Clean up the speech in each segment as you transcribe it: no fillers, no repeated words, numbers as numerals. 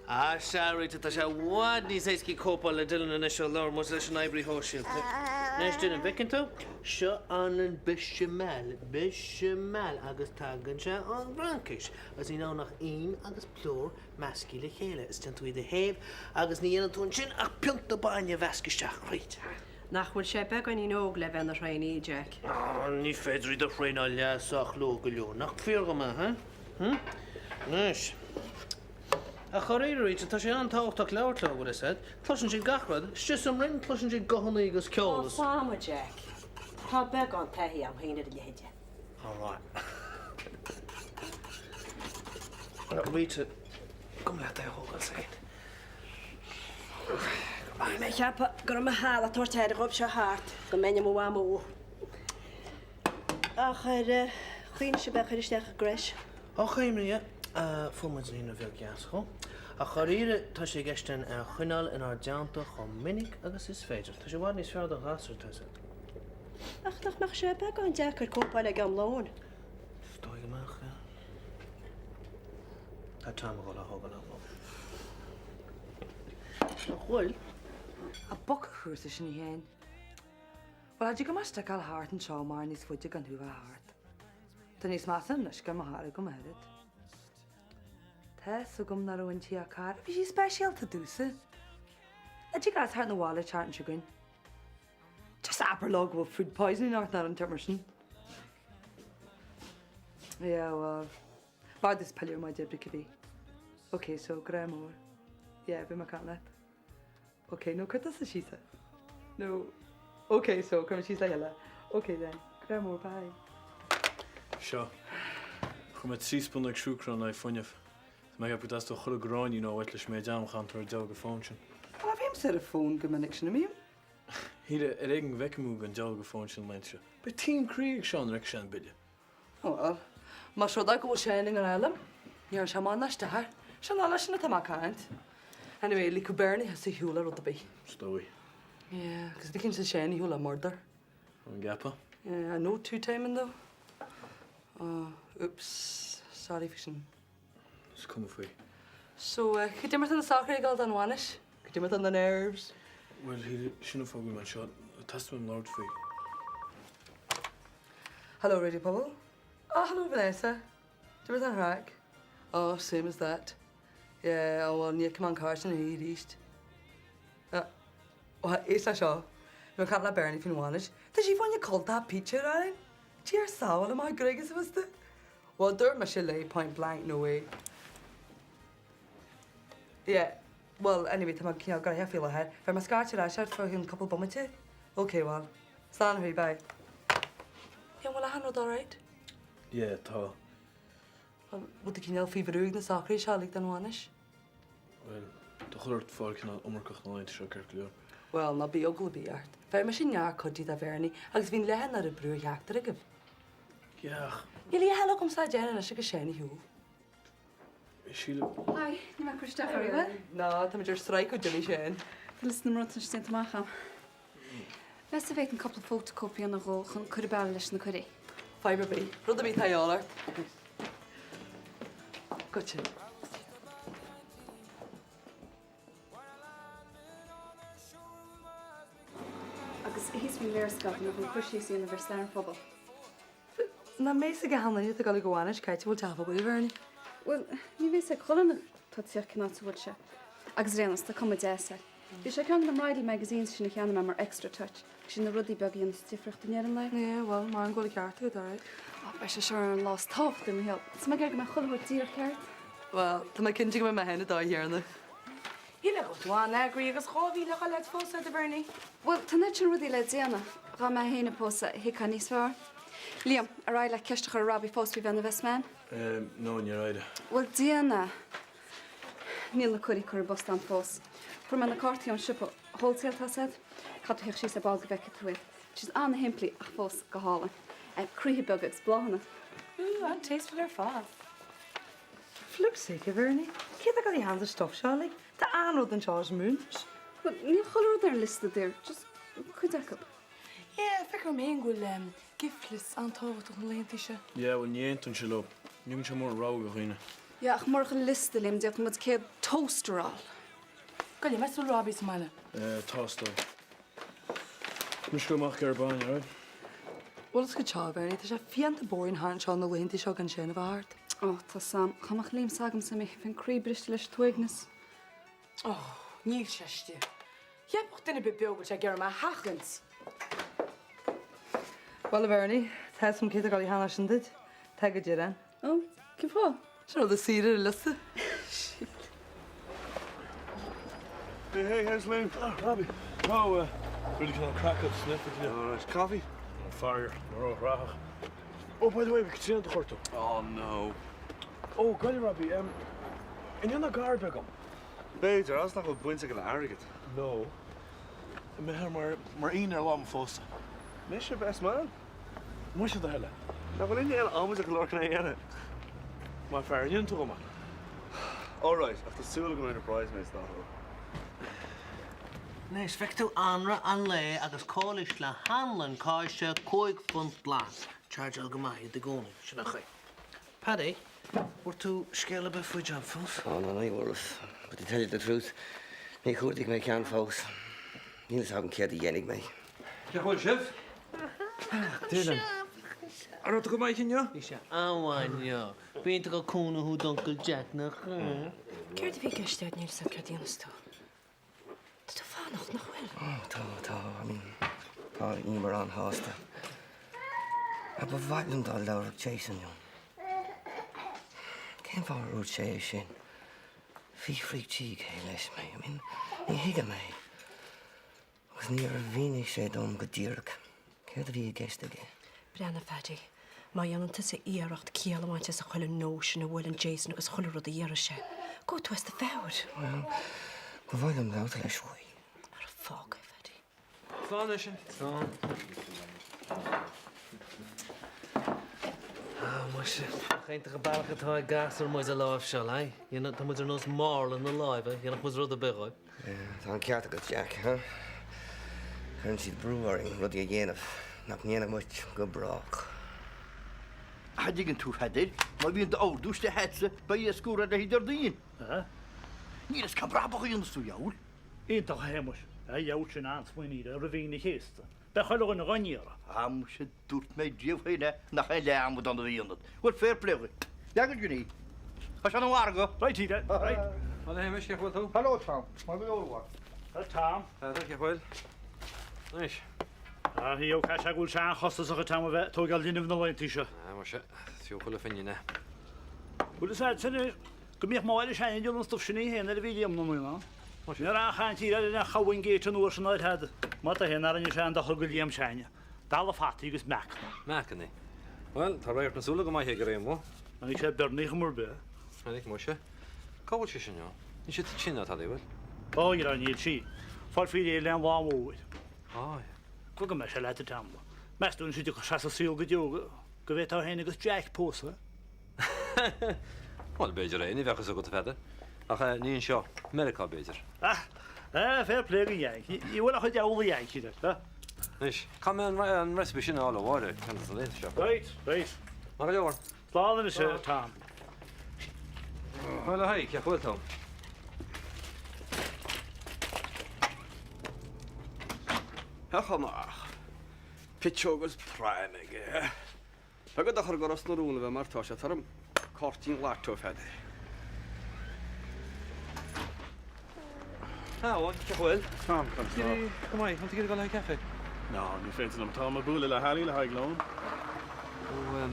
Sraith, tá sé bhád ní éiscí cópáil le Dylan in isio leir mós leis an eibrí hóisiilta. Nes duna bhicinn tú? Seo an bechamel agus tagann se an bhrancais. As í ná nach aon agus plór meascí le chéile. Is tin tú iad a héamh agus ní dhéanaan tún sin ach pianta bainne bhescisteach reit. Nachhfuil sé beagán í nóg le bheith na raoí, Jack. Ní féidirí do fréinál leasach ló go leor. Nach fíor go ha? Nes. A choréirí tá sé an táchtach leirlá go is head, tlusin si gachrad, stis am rin tlusin si gohannaí agus ceolalas. Sáma, Jack. Tá beagán taithí am haine le héide. All right. Rita, kom le é hógan sain. Me cheappa gur am hála tuairteid a rob se háart, go menne mó amó. Ach ar chuoine se bechar isteach a gréis. Á chéimne, fumid ní na bhil gas cho. A choríre tá sé gceisten ar chuinál in ar deanta chun minic agus is féidir. Tá sé bhád níos fearr do ghasar tá sé. Ach nach meach sé beagán Jack ar cópáil ag am lón. Stóig amach, Tá tam go le hógan am lón. Nachhfuil a boc chuúsa sin í héin. Well haidir go meiste gal háart an seo mar níos fuide gan thuúh háart. Tá níos másan leis go mar go merid. Tá so gom na roin tí a car, bhí sí spéisialta dúsa. Haidir gas háart na bhála teart an siúgain. Just aberlog bhfuil food poisoning art nar an temersin. Yeah, well, bad is pelier my debri kibi. Okay, so grammar. Yeah, be makanat. Okay, no kurtas a shisa. No. Okay, so come shisa yalla. Okay then. Grammar bye. Sure. Kom met 3 sponden shoekran na fonjef. Maar ik heb dat toch goed gedaan, you know, wat me jam gaan door jouw phone. Well, I've him said a phone connection to me. Hier regen wekmoeg en jouw phone lentje. Bij 10 kreeg Sean rekshan bidje. Oh well. Maar zo dat go shining an alam. You're shaman na star. Shan alles na tamakant. Anyway, Liku Bernie has a hula rot the bay. Stowy. Yeah, because they can say shiny hula murder. Een gappa. Yeah, I know 2 timing though. Oops. Sorry fiction. It's coming for you. So, could you the soccer goal on Wanish? Could you on the nerves? Well, he shouldn't have my shot. A testament Lord for you. Hello, Radio Bubble. Oh, hello, Vanessa. Do you remember that rack? Oh, same as that. Yeah, oh, well, you come on, Carson, and he reached. What is that show? You can't let Bernie if you want it. Did you find you called that picture, Aaron? Dear soul, am I Greg as was the? Well, there must lay point blank, no way. Yeah, well, anyway, I'm going to have feel ahead. If I'm a scotch, I should for him a couple bummets. Okay, well, stand here, bye. Yeah, well, I handled all right. Yeah, ta. Well, would the kinel fever in the soccer shall like than Wanish? Well, the hurt folk can ommerkach na into sugar clear. Well, not be ugly be art. If I'm machine yard could you the verni, I've been lehen na the brew yak to give. Yeah. Yili hello come side Jen and a sugar shiny who. Sheila. Hi, you might Christoph very well. No, I'm just strike with Dilly Shane. Listen, I'm not going to make him. Let's have a couple of photocopies on the roll and could have been listening to it. Fiber B. Brother be Tayola. Gotcha. He's from Scott and I'm Christie's University in Phobble. Na meise gehanna you to go Wanish Kate will tell about Vernie. Well, you may say Colin Totsiak cannot to watch. Axrenos, the comedy. You should come to the Ridley magazines, she can remember extra touch. She in the ruddy buggy and stiffricht in your life. Yeah, well, man, go to Carter, alright. Oh, I should sure and lost half them help. It's my gag, my whole with dear cart. Well, to my kinching with my hand die here and the. You look to one agree, because Hobby look a let's post at the Bernie. Well, tonight you're ruddy led Ziana. Rama Hena post at Hikanisvar. Liam, a ride like Kestcher Robbie post with the Westman? No, you're right. Well, Diana. Neil the curry curry bus stand post. From an accordion ship wholesale said. Cut her she's a ball back to it. She's on the himply a post gahala. And creepy bug explosion. Ooh, and tasteful her fast. Flip's sake, Vernie. Kid, I got the hands of stuff, Charlie. The Arnold and Charles Moons. But Neil Huller there listed there. Just could up. Yeah, figure me and will giftless on top of the lane t-shirt. Yeah, when you ain't on chill up. You can show more raw, Garina. Ja, ach mar liste lim diolch mod céad toaster all. Gael, mae sŵl Robbie sy'n mael. Tástó. Nus go amach ar bain, right? Wel, ysgyd siol, Bernie, ta siya fiant y boi'n han siol na wynt i siol gan sian y fahart. Oh, tá sam, chamach lim sagam sa mi fin críbrist leis tuignas. Níl siastio. Ie, bod dyn y byd biogl siya gyr yma hachlyns. Wel, Bernie, ta ysgym cyd o gael i hanner sy'n dyd. Teg y jiran. Oh, cyn fo? Sian oedd y sir yr lysa. Hey, how's Liam? Oh, Robbie. No, really kind of crack up sniff it, Oh, nice coffee. Fire, we're all rach. Oh, by the way, we can see on the horto. Oh, no. Oh, golly, Robbie, and you're not guard back up? Beter, als nog wat boeiend aan aardig. No. Maar maar één er lang vast. Miss je best man? Moest je de helle? Nou, wel in die hele allemaal zich lokken naar jaren. Maar ver niet toch maar. Alright, af de zullen we een prize mee staan. Nee, spek tú anra an le agus cólis le hanlan cáiste cóig funt glas. Charge al gomai de goni, sin a chay. Paddy, were tú scale be fuid an fos? Oh, no, I was. But to tell you the truth, me goed ik me can folks. Niels haben keer die jenig mee. Ja, gewoon chef. Dylan. Ar to go mai chin ja? Is ja aanwain, ja. Bent go cúna hú Uncle Jack nach. Ceir de bhí geistead níl sa cadíanas tú. Tá tú fánacht nach bhfuil. Tá, I mean, tá ímar an hásta. A ba bhailm dá leir Jason, jo. Cén fáir rúd sé sin. Fí frí tí cé leis mé, I mean, ní higa mé. Agus ní ar bhínig sé dom go dtíirc. Céir bhí geistige. Brenna fedi. Má dionanta sa íaracht cíalamáinte sa chuile nóis na bhfuil an Jason agus chuile rud a dhéara sé. Go tú the fewr. Well, go bhailm leir leis fwy. Ar a fág, fedi. Fáne sin. Mas geen geballig het hij gas er mooi zelf shall hij. Je net dan moet er nos marl in de live, je nog moet er de big. Tá an ceart go Jack, huh? Chun siad breúing rud a dhéanamh nach níana muid go brach. Hadigen tú hadir, má bhíon de áúste hetse ba í scúra a híidir daon. Ní is cabrabach íon sú jaúil. Ítach hémas, a jaúil sin ansmuoíide a bhína chéasta. Be chuile na ganíara. Am se dúirt méid díomhhéine nach é leam an bhíonad. Bhfuil fér pléir. Legan dúní. Tá se an bhharga. Reitíide, reit. Wel, hey, mis je goed toe? Hallo Tom, má bhí óhha. Tám. Dat je goed. Nice. A hí ó cai gúil se chostas a tam bheith tó gal líanamh na leintí se. Ja, maar shit. Zo goed vind je ne. Bhfuil is sinna go míoh máile sé deú an stop sinna héana a bhíam na múna. Ní a chaintí na chahain géit an uair san áid head. Má a héana an sé an go líam seine. Dal a fatí agus meach. Maken nee. Wel, daar rijdt natuurlijk maar hier gereden hoor. An ik sé bernig mar be. En ik moest je. Kooltje zijn ja. Je zit te chin dat had je wel. Ó ar an iad si. Fáil fi é lean bhámóid. Ah, Cu go me se leit a tam. Meún si go se a síl go dioga, go bhéh héna agus Jack pósa. wel beter hè. Niet weg zo goed verder. Ach, niet in show. Amerika beter. Fair play go dhéank. I bhfuil a chu deála dhéank de. Nice. Kan me een recipe zien alle woorden. Kan het alleen show. Right, right. Maar ja hoor. Sláán is tám. Wel, hey, ik goed dan. Hachanach. Pitchogus prime. Agad achar goras na rúna bheith mar tá sé tarm cortín látof head. Ah, wat? Ik wel. Tom, Kom maar, want ik ga een café. Nou, nu vindt ze hem Tom een boel in de halie, hij geloof. Oh,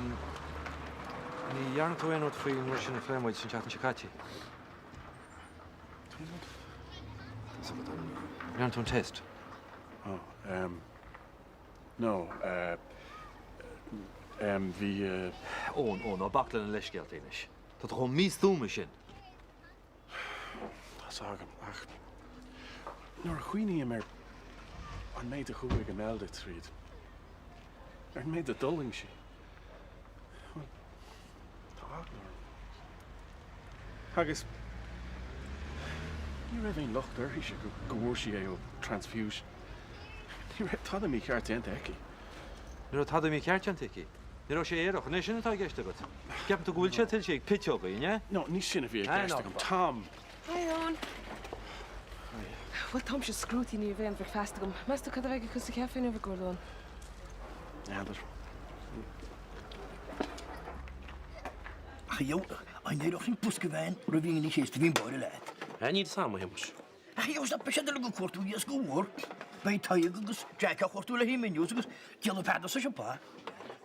die jaren toen een wat voor een Russian flame in Chatham Chikachi. Jaren toen test. Oh, no, wie, Oh, nou bakkelen een lesgeld in is. Dat er gewoon mis doen machine. dat zag hem, ach. Nou, een goeie niet meer. Aan mij de goeie gemeldet, Sraith. Er mij de dollingsje. Dag, nou. Haggis. You have een loch there, he should go worship transfusion. You have thought of me kaart en dekkie. Nu dat hadden we een kaartje aan tikkie. Ní sé éireach né sinna tá gceiste go. Ceap tú bhfuil sé til sé pitteoga, ne? No, ní sinna bhí Ah, gceiste no. go Tom. Hon. Wel, Tom se scrúti ní bhéan bhar festa gom. Measta cad bheith cos a cefin a bh gúlón. Neidir. Jo, ein doch sin puskewein, ro vi ní séist vín bóri leit. Ní sama himus. Jo sta pe go kortú í skóor. Bei taig agus Jack a chortú le himmenú agus Gil peda se pa.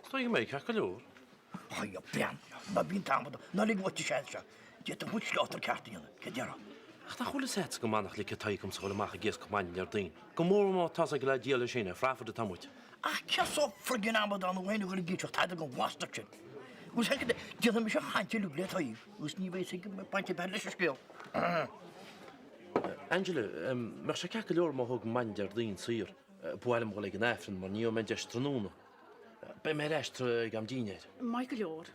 Sto mé ce go leor? Jo ben, na bín tam na lig wat se. Get a goed slater kartína, ke dera. Ach tá chola set go mánach le taigm sa cholamach a gés go main ar dain. Go mór má tá a le díala sinna fráfud a tamúid. Ach, ce so frigin am an bhain go gé tá go wastate. Gus he Di me se chainte lu le taí, gus ní bhéh sig me painte be lei scéal. Angela, mar se ce go leor má thug main ar dain sír, buim go le an éfrin mar nío me de stranúna. Be mé reistre gam díineid. Michael Jór.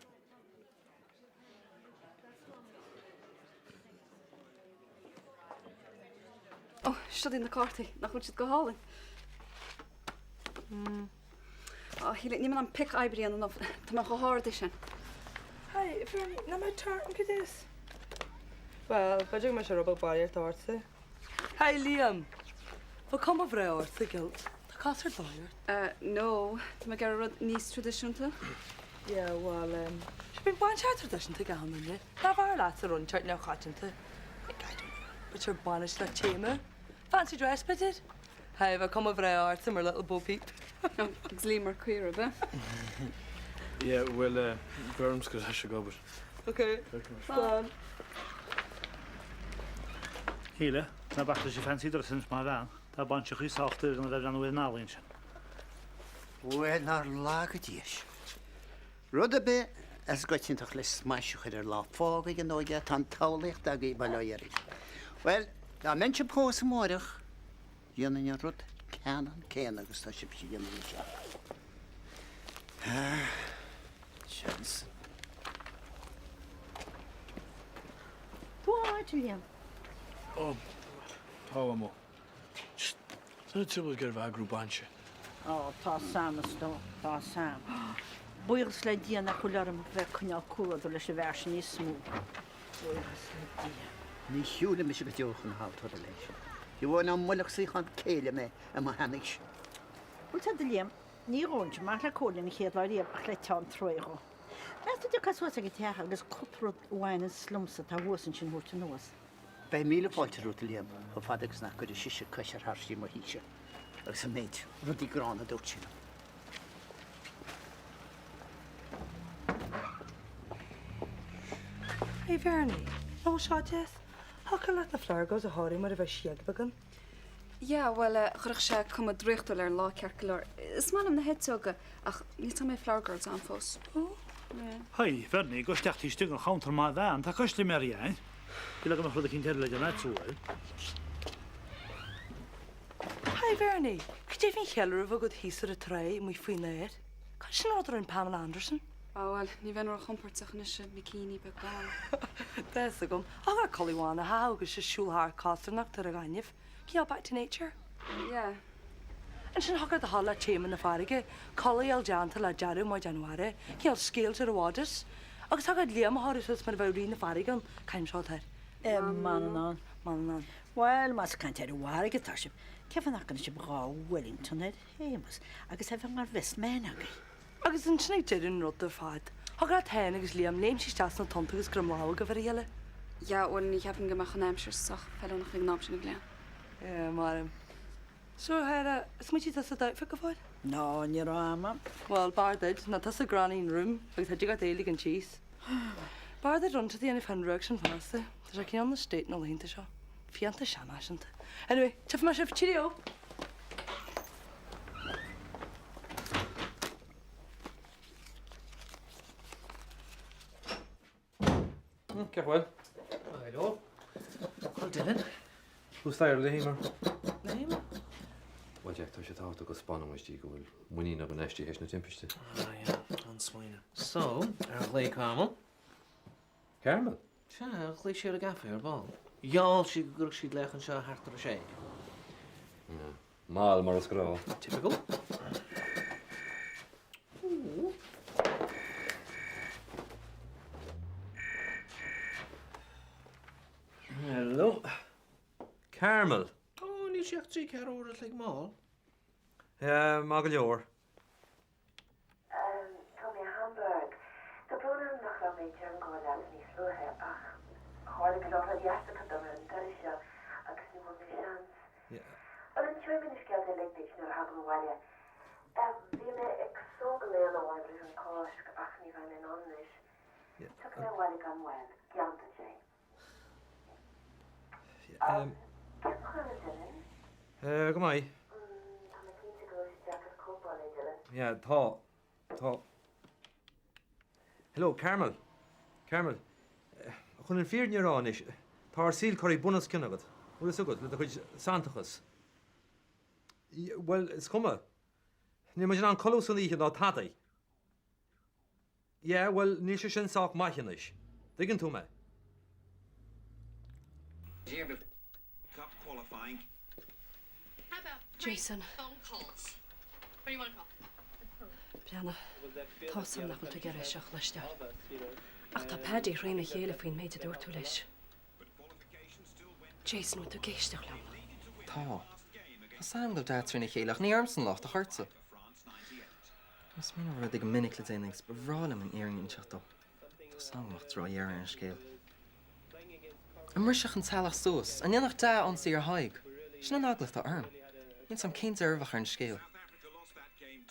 Oh, stad in de karti. Nach moet je het go halen. Oh, hier ligt niemand aan pik uitbreiden of te mag gehoord is. Hey, Fernie, na my tartan go this. Well, beidir me se rubal bair tása. Hey, Liam. Fa cum a bhré orsa gil. Tá casar bair. No, te mag er rud níos traditionte. Yeah, well, she been one chat tradition to gahan in it. Na bhar láts a run chart now chatinte. But you're banished that chamber. Fancy dress, bitted? Hey, fa cum a bhré orsa mar little bo peep. No, ik slim maar queer, be. Yeah, well, Burns goes has to go, but. Okay. Fun. Híle, na bachta sé fan síidir sin má bhean, Tá ban se chuáachta an bheith an bhfuil nálíonn sin. Bhfuil nar lága díos. Rud a be as goitiintach le smaisiú chuir lá fága an óige tá tálaocht a í bailairí. Well, tá mense pósa móireach dhéanaan rud ceanan céan agus tá si si dhéanaan se. Chance. Tú áit, Liam. Oh, how am I? Just, don't tell get a group banche. Oh, tá sam is tó, tá sam. Buigas le díana chularm bheith chuneal cuad leis a bheirs níos smú. Buigas le díana. Ní siúla me se go deochan hátar a leis. I bhhain an muach sí chun céile me a má hanig. Bhil tá Liam, ní róint mar le cóla na chéad le ach le teán troigo. Measta de casúas a go teach agus coprod bhhain slumsa tá bhuasan sin húirta nuas. Bei míle fáilte rúta líam ó fadagus nach go de siise caiisiar thsí mar híise. Agus a méid rudí grána dút sin. Hey, Vernie. No shot, yes. How can let the flower goes a hurry mar a bheith siag bagan? Ja, wel, chuch se cum a dríchtú ar lá cearcalir. Is man am na headsoga ach ní tá mé flowergirls an fós. Hei, Fernie, go steachtaí stu an chaantar má bhean, tá cosli mar ein. I le go chud a cinn teir le an áúil. Hey, Vernie. Chdi fi'n chealr o god hísar a tre mwy fwy neir. Kan sy'n odr yn Pamela Anderson? Oh, wel, ní bhean ar chomportach na se bikini be gáil. Des a gom. Aga coliwana ha agus se siúlhar casternach tar a ganif. Kiel back to nature. Yeah. En sy'n hogad a hala tîm yn y ffarige. Coli el janta la jaru mo Januare. Kiel scale tar a wadus. Agus hagad liam a horus wrth mar fawr un y ffarige an caim siol tar. Man an. Wel, mas caint ar y war ag y tarsib. Cefn ac yn eisiau bra Wellington ed. Hemas. Agus hefyd ar fes men ag. Agus yn sy'n eich yn rod o'r ffad. Hogad hen agus liam leim si stas na tont agus grymlaw gyfer i ele. Ja, wel, ní heb een gemach an Amshire sach fel nog lig náam sin glen. Maar... So, Hera, is moet je dat zo duidelijk gevoel? No, niet rama. Wel, baardheid, na tas a granny in room, agus had je gat eilig en cheese. Baardheid rond die en fan rugs en vaste. Dus ik aan de state nog heen te zo. Fiante shana shant. Anyway, chef maar chef cheerio. Ceap bhfuil? Hello. Well, Dylan. Who's there, the Hamer? Name? Well, Jack, tá sé táta go spána muistí go bhfuil muí na ban eistí hééis na timpiste. Ah, yeah, an smaoine. So, lé Carmel. Carmel? Se, lé sé a gafa ar ball. Jáal si gur siad lechan se hartar a sé. Máil mar a sgrá. Typical. Carmel. Oh, ní seach trí cear óras le má. Má go leor. Tommy Hamburg. Tá brúna nach ra méid an go le níos luthe ach hála go láth deasta chu dom an dar seo agus ní mé seans. An an tuimin is geil le dit nar ha bhile. Bhí me ag sóga léana bháin brí an cáis ach ní bhain an annis. Tu mé bhile gan bhil, ceanta sé. Ceap chuile Dylan? Go mai. Tá me cínta go is deachas cópáil Dylan. Yeah, tá. Hello, Carmel. Carmel. Chun an fear nearrán is. Tá síl choirí bunas cinnagad. Bhfuil is agad, le chuid Santachas. Well, it's cuma. Ní me an colú san íche dá tataí. Yeah, well, ní sé sin sách maichanis. Diggin tú me. Cup qualifying. Jason. Phone calls. What do you want to call? Brianna, tá sam nach tu gar seach leiste. Ach tá Paddy réna chéile faoin méid a dúir tú leis. Jason, tú géisteach le. Tá. Tá sam go dat trína chéileach ní armsan lácht a chuirsa. Mas mí rud ag minic le déananig bhrála an éing in seachtó. Tá samach rá dhear an scéal. An muiseach an talach sós, an dhéanach dá an sí ar haig. Sin an aglacht a arm. Íon sam cén arbhach ar an scéal.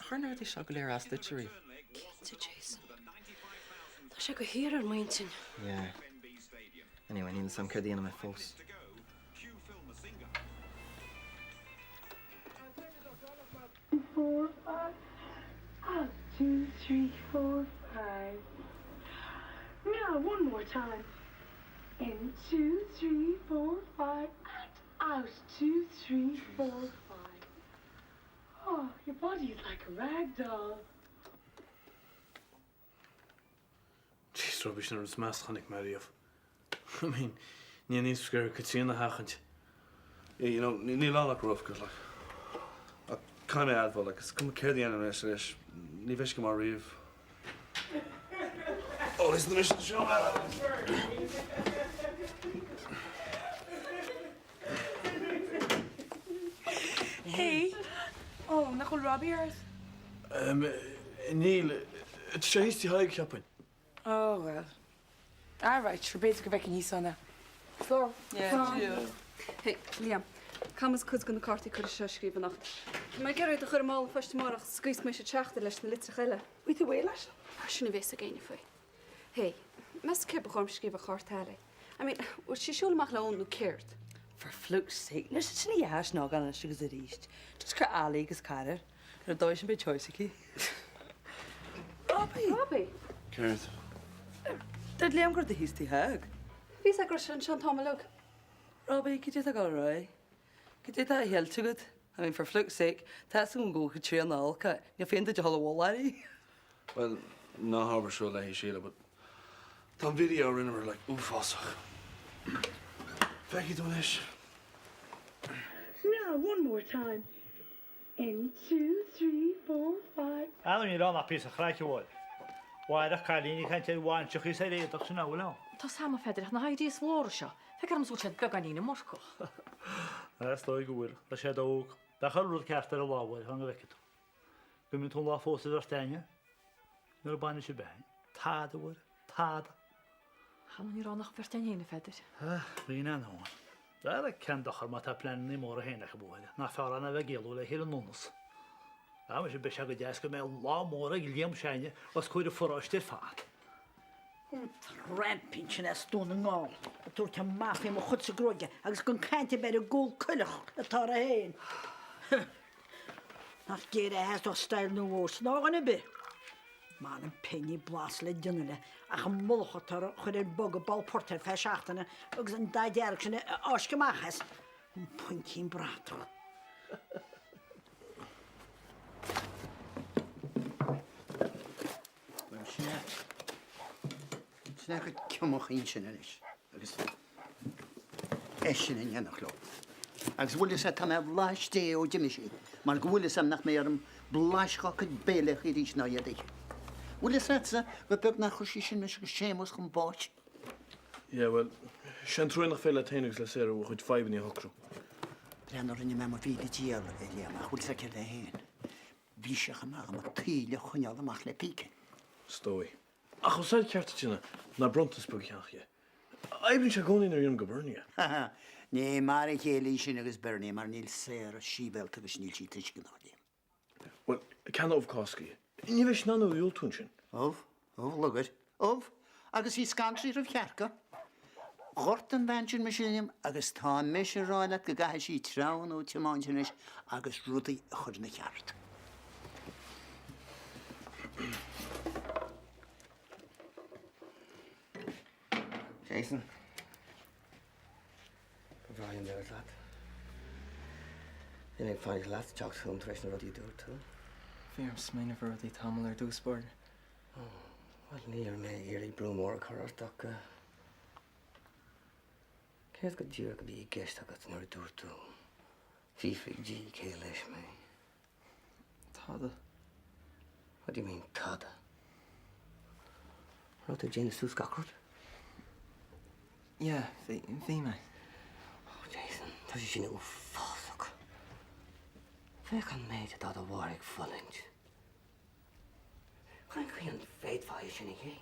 Churnar dí seo go léir as literí. Cínta Jason. Tá sé go hir ar maintin. Yeah. Anyway, níl sam cerdíana me fós. 4, 5. 2, 3, 4, 5. Now, one more time. In 2, 3, 4, 5. Out. 2, 3, 4, 5. Oh, your body is like a rag doll. Jeez, rubbish nar smas chanig Mariaf. I mean, ní níos scair Katrina hachant. Yeah, you know, ní lánach rough, cos like, kind of advil, like, it's come care the end of this, ní fish go mar riamh. Oh, listen to mission show. Hey. Oh, nach chuil Robbie ours? Neil, it's sé tí haig ceappain. Oh, well. All right, sure, beidir go bhecin níos anna. Flor. Yeah. Hey, Liam. Camas cwyd gan y corti cwrdd sio sgrif yn ocht. Mae gerwyd o'ch ar ymol y ffwrst morach sgwys mae eisiau teachta leis na litrach ele. Wyt y weilas? Siwn i fes o gein i ffwy. Hey, mes ceb o'ch orm sgrif o'ch ort heli. I mean, wyt si siŵl mach lawn nhw cyrd. For fluke's sake, nes it's ni hash nog an ysig as it east. Just cra ali gus carer. Yr does yn byd choice i ki. Robbie! Robbie? Cerdd. Dyd liam gwrdd hys ti hag. Fys agor sy'n Sean Tomalog. Robbie, gyd ydych ar roi. Gyd ydych hel too good. I mean, for fluke's sake, that's yn go chytri an alca. Ni ffyn dyd hol o wall ari. Well, na harbour sure lehi Sheila, but tam video rinne like, oof, osach. Becky doing this. Now, one more time. In 2, 3, 4, 5. Alan ni rán a pís a chráice bhil. Bhaidach cailíní chainte bháin tuchaí sé réadach sin áhfuil. Tá sama feidirach na haidí slóir seo. Fecar am súte beganína morco. Stoi go bhfuil, le sé dóg. Da charúd ceart ar a láhfuil hang a bheiceú. Gymryd tún lá fósa ar steine. Nuair a bainne sé bein. Táda bhfuil, táda. Hanna ní ránach fertein héna feidir. Bhín an hóin. Da le cendachar má tá pleanní mór a héna bhfuil. Na fearán a bheith géalú le hir an nónas. Da me sé be se go deas go mé lá mór a gilíam seine os chuir a forráistir fad. Rampin sin as stún an ngál. A túr te máfi mo chud sa gróide, agus gon cainte ber a gól cuilech atá a héin. Nach géir a heas o stail nó ós ná gan a bi. Man an penny blas le dynile, ach an mulch atá chud ar bog a balporter fe seachtainna, agus an da dearach sin osca machas. An pointín bratach. Well, sinna go cumach ín sin is, agus sin in dhéanach lo. Agus bhfuil sa tá mé bláis dé ó Jimisi, mar go bhfuil sam nach mé ar an bláischa go béilech i rís ná iadí. Bhfuil sa go beg nach chuí sin me go sémas chun báit. Yeah, well, sean trúin nach féile téanagus le sé bh chuid 5 í hocrú. Brenar rinne me mar bhíle díal Liam a chuil sa ce le héin. Bhí se amach am tíle chuneal amach le píce. Stói. Ach, ó said ceartta tína na brontas bugeachie. Aibn se gcónaí ar dhéanam go burnia. Né mar a chéala sin agus Bernie mar níl séir a síbelt agus níl sí tuis gan náí. Well, ceanna óh cáscaí. Ní bheith ná ó dúiltún sin. Óh lugad. Óh agus í scansí rah chearca. Gortan bhaintin me sinnim agus tá me se ráile go gathe sí trán ó teáintinis agus rudaí a chud na cheart. Jason. Brian there, lad. Then I find lads talk to him, tries to ruddy do it too. Fear smain of ruddy tamil or do sport. Oh, well, near me, early broom or a car stock. Can't get you to be a guest, I got near do it too. Fifi G, Kalish, me. Tada. What do you mean, Tada? Wrote the Jane Sue Scockrod? Yeah, fi me. Oh, Jason, does she know fuck? Fe can made it out of Warwick Fullinge. Can't be on faith for you, Shinny King.